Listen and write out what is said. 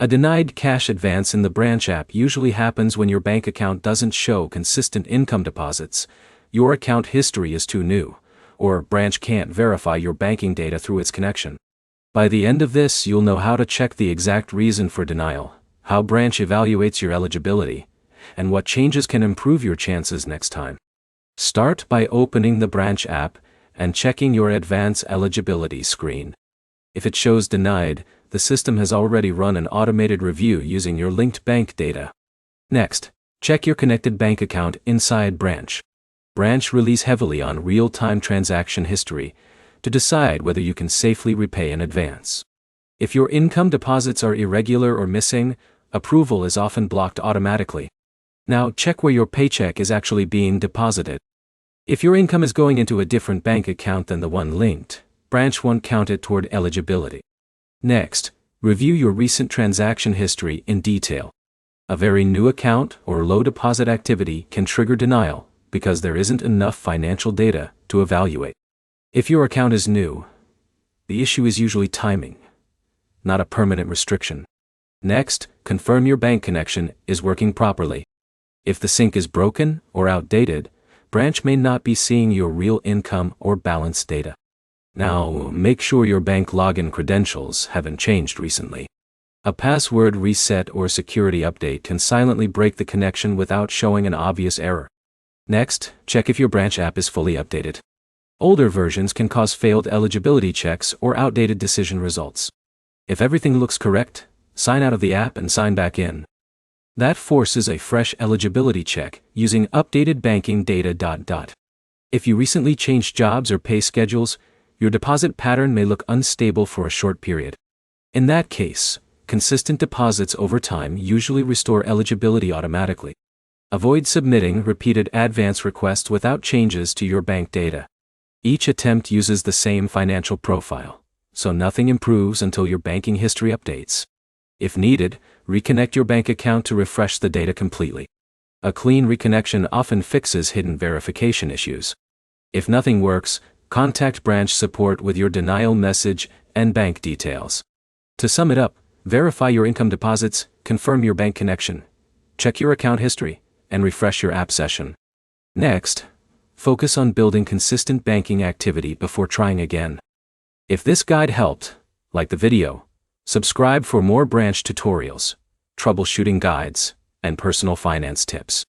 A denied cash advance in the branch app usually happens when your bank account doesn't show consistent income deposits, your account history is too new, or branch can't verify your banking data through its connection. By the end of this, you'll know how to check the exact reason for denial, how branch evaluates your eligibility, and what changes can improve your chances next time. Start by opening the branch app and checking your advance eligibility screen. If it shows denied, the system has already run an automated review using your linked bank data. Next, check your connected bank account inside Branch. Branch relies heavily on real-time transaction history to decide whether you can safely repay an advance. If your income deposits are irregular or missing, approval is often blocked automatically. Now check where your paycheck is actually being deposited. If your income is going into a different bank account than the one linked, Branch won't count it toward eligibility. Next, review your recent transaction history in detail. A very new account or low deposit activity can trigger denial because there isn't enough financial data to evaluate. If your account is new, the issue is usually timing, not a permanent restriction. Next, confirm your bank connection is working properly. If the sync is broken or outdated, Branch may not be seeing your real income or balance data. Now, make sure your bank login credentials haven't changed recently. A password reset or security update can silently break the connection without showing an obvious error. Next, check if your Branch app is fully updated. Older versions can cause failed eligibility checks or outdated decision results. If everything looks correct, sign out of the app and sign back in. That forces a fresh eligibility check using updated banking data. If you recently changed jobs or pay schedules, your deposit pattern may look unstable for a short period. In that case, consistent deposits over time usually restore eligibility automatically. Avoid submitting repeated advance requests without changes to your bank data. Each attempt uses the same financial profile, so nothing improves until your banking history updates. If needed, reconnect your bank account to refresh the data completely. A clean reconnection often fixes hidden verification issues. If nothing works, contact Branch support with your denial message and bank details. To sum it up, verify your income deposits, confirm your bank connection, check your account history, and refresh your app session. Next, focus on building consistent banking activity before trying again. If this guide helped, like the video, subscribe for more Branch tutorials, troubleshooting guides, and personal finance tips.